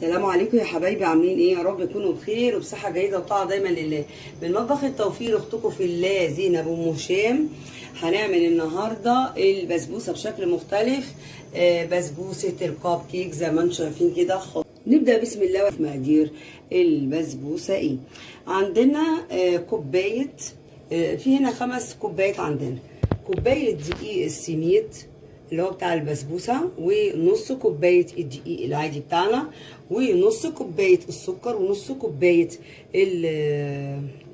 السلام عليكم يا حبايبي، عاملين ايه؟ يا رب تكونوا بخير وبصحه جيده وطاعه دايما لله. من مطبخ التوفير اختكم في الله زينب ام هشام. هنعمل النهارده البسبوسه بشكل مختلف، بسبوسه الكب كيك زي ما انتم شايفين كده. نبدا بسم الله. في مقادير البسبوسه ايه؟ عندنا كوبايه، في هنا 5 كوبايات. عندنا كوبايه دقيق السميد اللي هو بتاع البسبوسه، ونص كوبايه الدقيق العادي بتاعنا، ونص كوبايه السكر، ونص كوبايه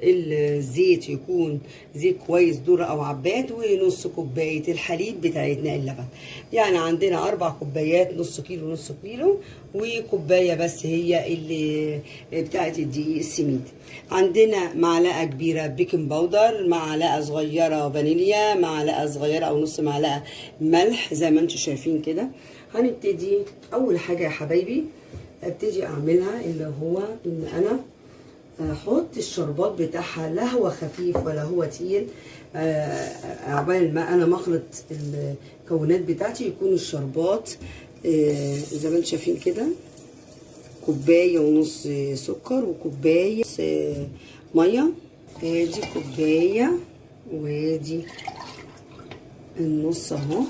الزيت، يكون زيت كويس ذره او عباد، ونص كوبايه الحليب بتاعتنا اللبن. يعني عندنا 4 كوبايات، نص كيلو نص كيلو، وكوبايه بس هي اللي بتاعت الدقيق السميد. عندنا معلقه كبيره بيكنج باودر، معلقه صغيره فانيليا، معلقه صغيره او نص معلقه ملح زي ما انتم شايفين كده. هنبتدي اول حاجه يا حبايبي ابتدي اعملها اللي هو ان انا احط الشربات بتاعها، لا هو خفيف ولا هو تقيل. عقبال ما انا مخلط المكونات بتاعتي يكون الشربات زي ما انتم شايفين كده، كوبايه ونص سكر وكوبايه ميه. ادي كوبايه وادي النص اهو،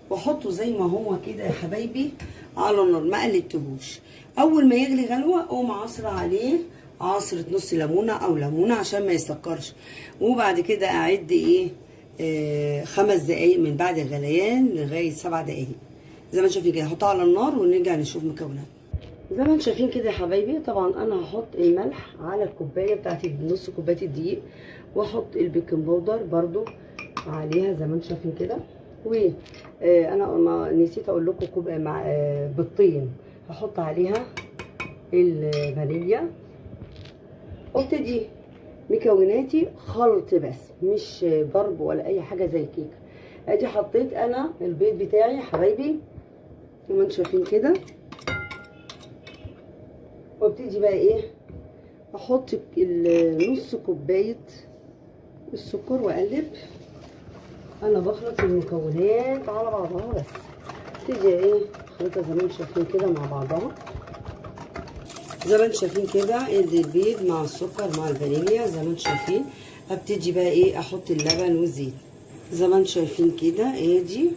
واحطه زي ما هو كده يا حبايبي على النار، ما قلبتهوش. اول ما يغلي غلوه اقوم عصره عليه عصره نص ليمونه او ليمونه عشان ما يسكرش. وبعد كده اعد ايه 5 دقايق من بعد الغليان لغايه 7 دقايق زي ما انتم شايفين كده. احطها على النار ونرجع نشوف مكونات زي ما انتم شايفين كده يا حبايبي. طبعا انا هحط الملح على الكوبايه بتاعتي، نص كوبايه الدقيق، واحط البيكنج باودر برضو عليها زي ما انتم شايفين كده. وانا ما نسيت اقول لكم مع بيضتين هحط عليها الفانيليا. وابتدي مكوناتي خلط بس، مش ضرب ولا اي حاجه زي كيك. ادي حطيت انا البيض بتاعي يا حبايبي زي ما انتم شايفين كده. وابتدي بقى ايه احط نص كوبايه السكر واقلب. انا بخلط المكونات على بعضها بس. ابتدي ايه اخلطها زي ما انتم شايفين كده مع بعضها، زي ما انتم شايفين كده. ادي البيض مع السكر مع الفانيليا زي ما انتم شايفين. ابتدي بقى ايه احط اللبن والزيت زي ما انتم شايفين كده. ادي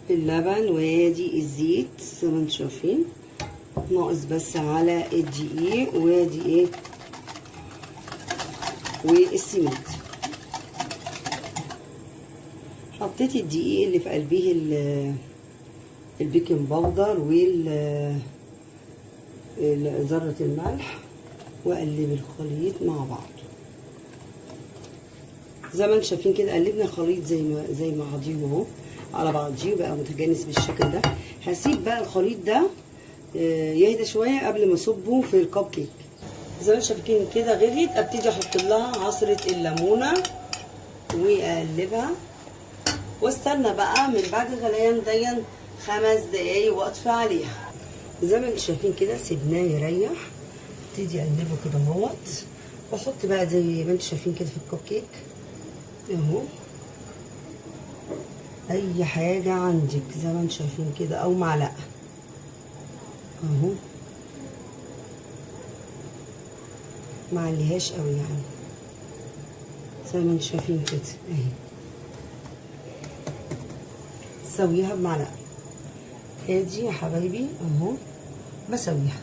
اللبن وادي الزيت زي ما انتم شايفين، ناقص بس على الدقيق وادي ايه والسميد. حطيت الدقيق اللي في قلبيه البيكنج باودر ذرة الملح، واقلب الخليط مع بعض زي ما انتم شايفين كده. قلبنا الخليط زي ما بعضيه اهو على بعضيه بقى متجانس بالشكل ده. هسيب بقى الخليط ده يهدى شويه قبل ما اصبه في الكب كيك زي ما انتم شايفين كده. غليت ابتدي احط لها عصره الليمونه واقلبها، واستنى بقى من بعد الغليان دي 5 دقايق واطفي عليها زي ما انتم شايفين كده. سيبناه يريح، ابتدي اقلبه كده اهوت، واحط بقى زي ما انتم شايفين كده في الكب كيك اهو اي حاجه عندك زي ما انتم شايفين كده، او معلقه اهو، معليهاش قوي يعني زي ما انتم شايفين كده اهي. سويها بمعلقه. ادي يا حبايبي اهو بسويها.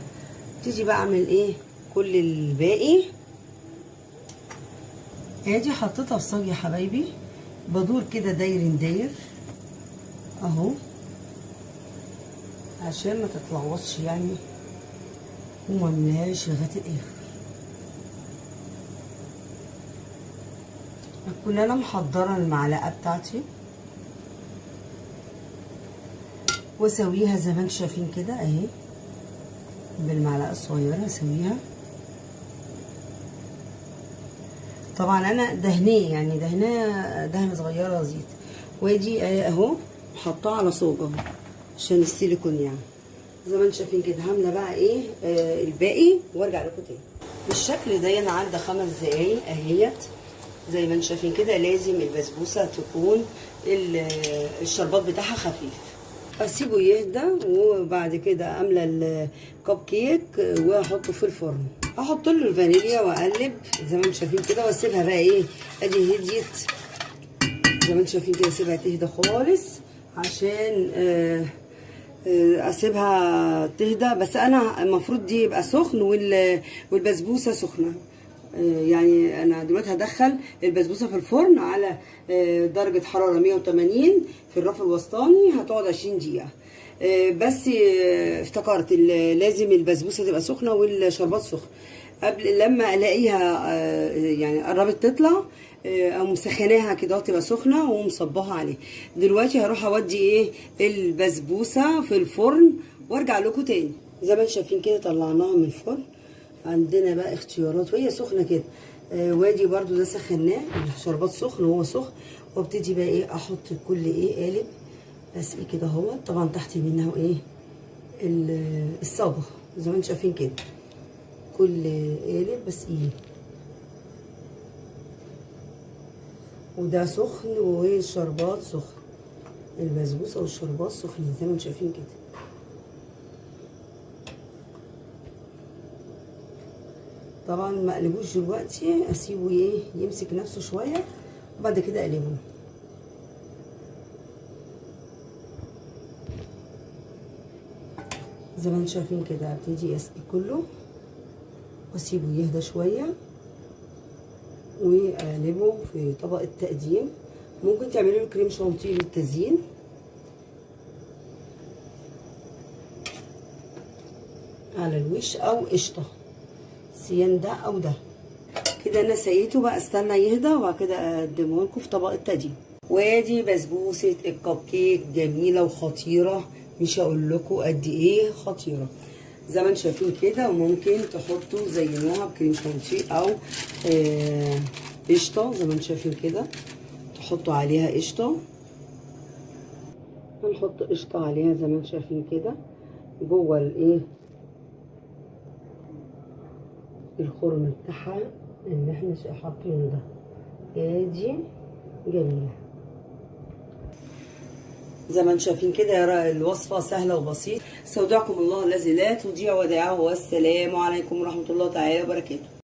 تيجي بقى اعمل ايه كل الباقي. ادي حطيتها في صاج يا حبايبي، بدور كده داير اهو عشان ما تتلوثش يعني، وما نملاش لغايه الاخر. اكون انا محضره المعلقه بتاعتي واسويها زي ما انتم شايفين كده اهي بالمعلقه الصغيره اسويها. طبعا انا دهنيه يعني دهنه صغيره زيت. وادي اهو حطاه على صوج اهو عشان السيليكون يعني زي ما انتم شايفين كده. هامله بقى ايه الباقي وارجع لكم تاني بالشكل ده. انا عدى 5 دقايق اهيت زي ما انتم شايفين كده. لازم البسبوسه تكون الشربات بتاعها خفيف اسيبه يهدى، وبعد كده املى الكب كيك واحطه في الفرن. احط له الفانيليا واقلب زي ما انتم شايفين كده، واسيبها بقى ايه، ادي هديت زي ما انتم شايفين كده. اسيبها تهدى خالص عشان اسيبها تهدى. بس انا المفروض دي يبقى سخن والبسبوسه سخنه. يعني انا دلوقتي هدخل البسبوسه في الفرن على درجه حراره 180 في الرف الوسطاني، هتقعد 20 دقيقه. بس افتكرت لازم البسبوسه تبقى سخنه والشربات سخن. قبل لما الاقيها يعني قربت تطلع او مسخناها كده تبقى سخنه ومصباها عليه. دلوقتي هروح اودي ايه البسبوسه في الفرن وارجع لكم تاني. زي ما انتم شايفين كده طلعناها من الفرن. عندنا بقى اختيارات وهي سخنه كده. وادي برضو ده سخناه، الشربات سخن وهو سخن. وابتدي بقى ايه احط كل ايه قالب اسقي كده اهو. طبعا تحت منها ايه الصاجه زي ما انتم شايفين كده، كل قالب بسقيه. وده سخن والشربات سخن، البسبوسه والشربات سخنين زي ما انتم شايفين كده. طبعا ما اقلبوش دلوقتي، اسيبه ايه يمسك نفسه شويه وبعد كده اقلبه. زي ما انتم شايفين كده ابتدي اسقي كله واسيبه يهدى شويه واقلبه في طبق التقديم. ممكن تعملوا له كريم شانتيه للتزيين. على الوش او قشطه سيان ده او ده كده. انا سقيته بقى، استنى يهدى وبعد كده اقدمه لكم في طبق التقديم. وادي بسبوسه الكب كيك جميله وخطيره، مش هقول لكم قد ايه خطيره. زي ما انتم شايفين كده. وممكن تحطوا زينوها بكريم شانتيه او قشطه زي ما انتم شايفين كده، تحطوا عليها قشطه. هنحط قشطه عليها زي ما انتم شايفين كده جوه الايه الخرم بتاعها اللي احنا حاطينه ده. ادي جميله زي ما انتم شايفين كده. الوصفه سهله وبسيطه. استودعكم الله الذي لا تضيع ودائعه، والسلام عليكم ورحمه الله تعالى وبركاته.